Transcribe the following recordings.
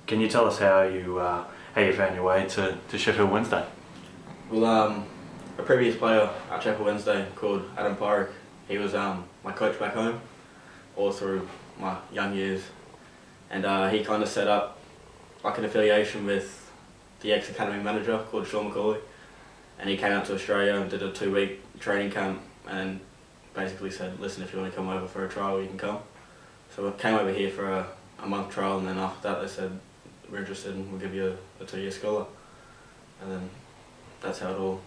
Can you tell us how you found your way to Sheffield Wednesday? Well, a previous player at Sheffield Wednesday called Adam Pyrick, he was my coach back home all through my young years, and he kind of set up like an affiliation with the ex-academy manager called Sean McCauley, and he came out to Australia and did a 2-week training camp and basically said, listen, if you want to come over for a trial, you can come. So we came over here for a month trial, and then after that they said, we're interested and we'll give you a 2-year scholar. And then that's how it all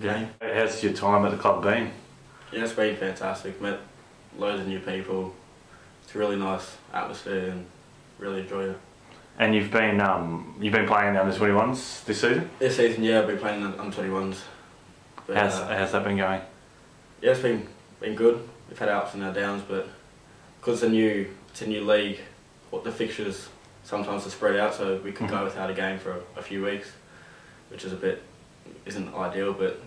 came. How's your time at the club been? Yeah, it's been fantastic. Met loads of new people. It's a really nice atmosphere and really enjoyed it. And you've been playing in the under-21s this season? This season, yeah, I've been playing in the under-21s. How's that been going? Yeah, it's been good. We've had ups and downs, but because it's a new league, the fixtures sometimes are spread out, so we could go without a game for a few weeks, which is isn't ideal, but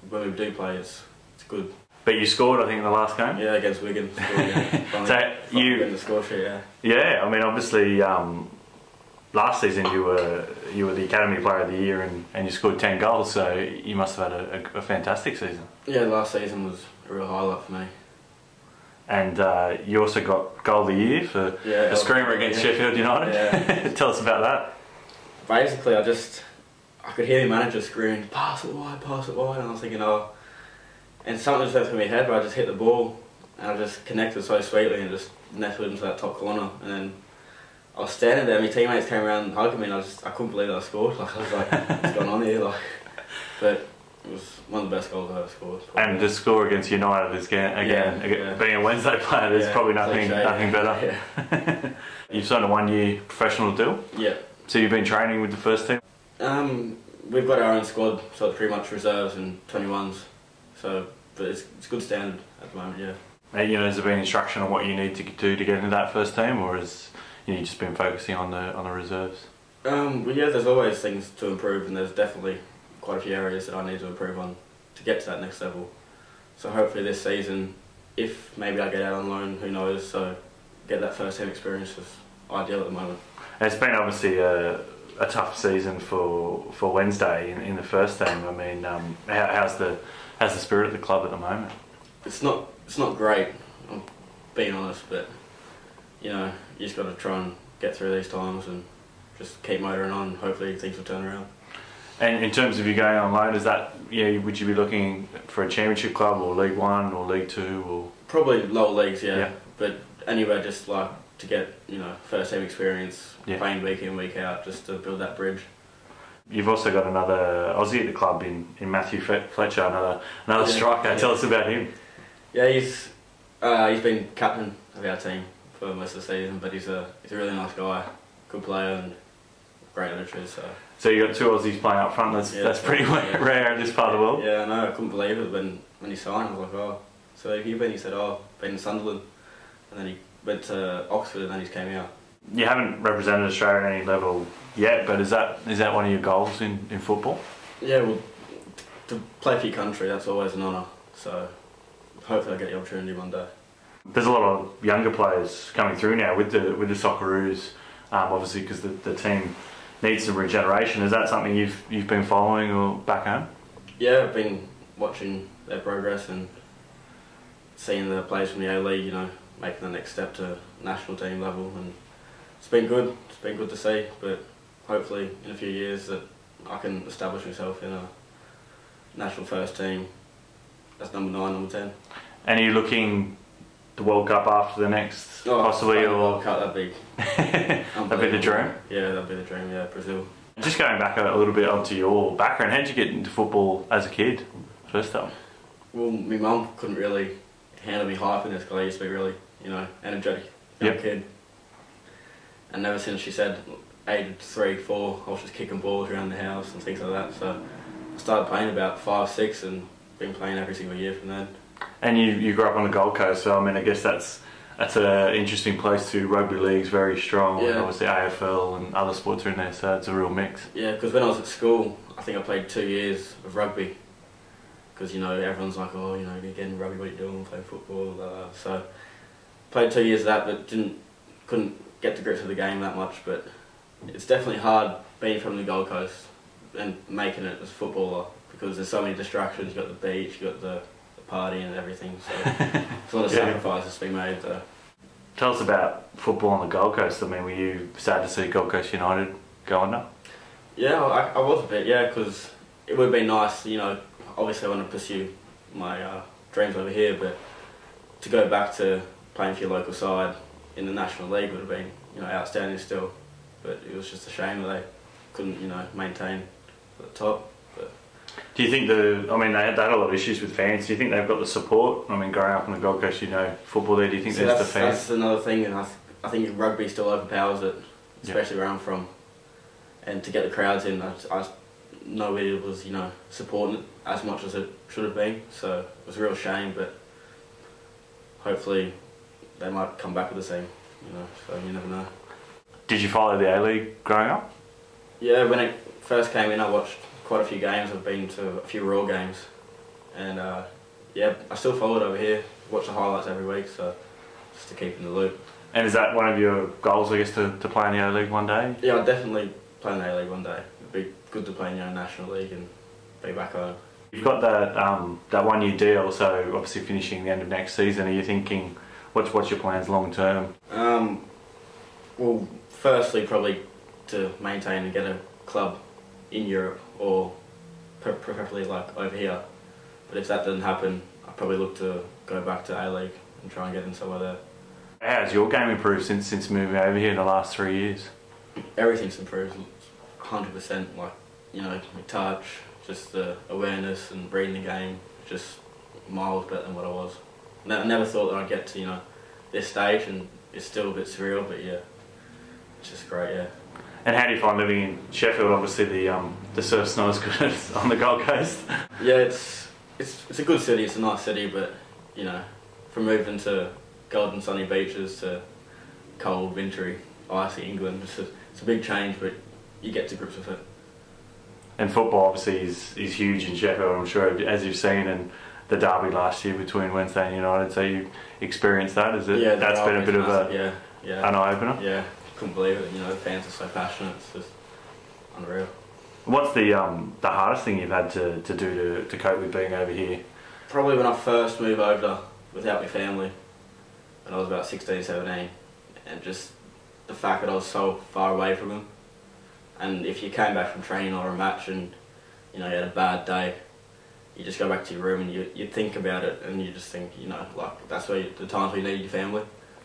when we do play, it's good. But you scored, I think, in the last game? Yeah, against Wigan. So you in the score sheet, yeah. Yeah, I mean, obviously, last season you were the Academy Player of the Year and you scored 10 goals, so you must have had a fantastic season. Yeah, last season was a real highlight for me. And you also got Goal of the Year for a screamer against Sheffield United. Yeah. Tell us about that. Basically, I could hear the manager screaming, pass it wide, and I was thinking, oh. And something just went through my head, but I just hit the ball and I just connected so sweetly and just nestled into that top corner. And then I was standing there, my teammates came around hugging me, and I couldn't believe that I scored. Like, I was like, what's going on here? Like, but it was one of the best goals I ever scored. Probably. And to score against United again, being a Wednesday player, there's probably nothing better. Yeah. You've signed a 1-year professional deal? Yeah. So you've been training with the first team? We've got our own squad, so it's pretty much reserves and 21s. So, but it's good standard at the moment, yeah. Has there been instruction on what you need to do to get into that first team, or has you just been focusing on the reserves? Well, yeah, there's always things to improve, and there's definitely quite a few areas that I need to improve on to get to that next level. So hopefully this season, if maybe I get out on loan, who knows, so get that first team experience is ideal at the moment. It's been obviously a tough season for Wednesday in the first team. I mean, how's the spirit of the club at the moment? It's not great, I'm being honest, but you just got to try and get through these times and just keep motoring on, and hopefully things will turn around. And in terms of you going on loan, is that would you be looking for a championship club or League One or League Two or? Probably lower leagues, yeah. But anywhere just like to get first team experience, playing week in week out, just to build that bridge. You've also got another Aussie at the club in Matthew Fletcher, another striker. Tell us about him. Yeah, he's been captain of our team for most of the season, but he's a really nice guy, good player and great attitude. So you got 2 Aussies playing up front. That's pretty rare in this part of the world. Yeah, I know. I couldn't believe it when he signed. I was like, oh. So have you been? He said, oh, been in Sunderland, and then he went to Oxford, and then he came out. You haven't represented Australia at any level yet, but is that one of your goals in football? Yeah, well, to play for your country, that's always an honour. So hopefully I'll get the opportunity one day. There's a lot of younger players coming through now with the Socceroos, obviously because the team needs some regeneration. Is that something you've been following or back home? Yeah, I've been watching their progress and seeing the players from the A-League, making the next step to national team level, and it's been good. It's been good to see, but hopefully in a few years that I can establish myself in a national first team. That's number 9, number 10. And are you looking the World Cup after the next, possibly? Or World Cup, that'd be that'd be the dream? Yeah, that'd be the dream, yeah, Brazil. Just going back a little bit onto your background, how did you get into football as a kid, first up? Well, my mum couldn't really handle me hyping this because I used to be really, energetic young kid. And ever since she said, age 3, 4, I was just kicking balls around the house and things like that. So I started playing about 5, 6 and been playing every single year from then. And you grew up on the Gold Coast, so I mean, I guess that's an interesting place too. Rugby league's very strong, and obviously AFL and other sports are in there, so it's a real mix. Yeah, because when I was at school, I think I played 2 years of rugby. Because everyone's like, oh, you're getting rugby, what are you doing? Playing football, so played 2 years of that, but couldn't get to grips with the game that much. But it's definitely hard being from the Gold Coast and making it as a footballer because there's so many distractions. You've got the beach, you've got the party and everything, so there's a lot of sacrifices being made there. Tell us about football on the Gold Coast. I mean, were you sad to see Gold Coast United go under? Yeah, I was a bit, yeah, because it would have been nice, you know, obviously I want to pursue my dreams over here, but to go back to playing for your local side in the National League would have been, you know, outstanding still. But it was just a shame that they couldn't, you know, maintain at the top. But do you think I mean, they had a lot of issues with fans. Do you think they've got the support? I mean, growing up on the Gold Coast, you know, football there, do you think there's the fans? That's another thing, and I think rugby still overpowers it, especially where I'm from. And to get the crowds in, nobody was, you know, supporting it as much as it should have been. So it was a real shame, but hopefully they might come back with the same, you know, so you never know. Did you follow the A-League growing up? Yeah, when it first came in I watched quite a few games. I've been to a few Royal games, and yeah, I still follow it over here, watch the highlights every week, so just to keep in the loop. And is that one of your goals, I guess, to play in the A-League one day? Yeah, I'd definitely play in the A-League one day. It'd be good to play in the National League and be back home. You've got that 1 year deal, so obviously finishing the end of next season. Are you thinking, what's your plans long term? Well, firstly probably to maintain and get a club in Europe, or preferably like over here. But if that doesn't happen, I'd probably look to go back to A-League and try and get in somewhere there. How's your game improved since moving over here in the last 3 years? Everything's improved, 100%. Like, you know, my touch, just the awareness and reading the game, just miles better than what I was. I never thought that I'd get to, you know, this stage, and it's still a bit surreal, but yeah, it's just great, yeah. And how do you find living in Sheffield? Obviously the surf's not as good as on the Gold Coast. Yeah, it's a good city, it's a nice city, but you know, from moving to golden sunny beaches to cold, wintry, icy England, it's a big change, but you get to grips with it. And football obviously is huge in Sheffield, I'm sure, as you've seen, and the derby last year between Wednesday and United, so you experienced that, is it? Yeah, that's been a bit of an eye-opener? Yeah, couldn't believe it, you know, the fans are so passionate, it's just unreal. What's the hardest thing you've had to do to cope with being over here? Probably when I first moved over without my family, when I was about 16, 17, and just the fact that I was so far away from them. And if you came back from training or a match and, you know, you had a bad day, you just go back to your room and you think about it, and you just think, you know, like, that's where the times where you need your family.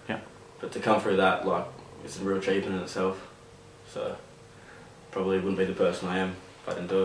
Yeah. But to come through that, like, it's a real achievement in itself. So probably wouldn't be the person I am if I didn't do it.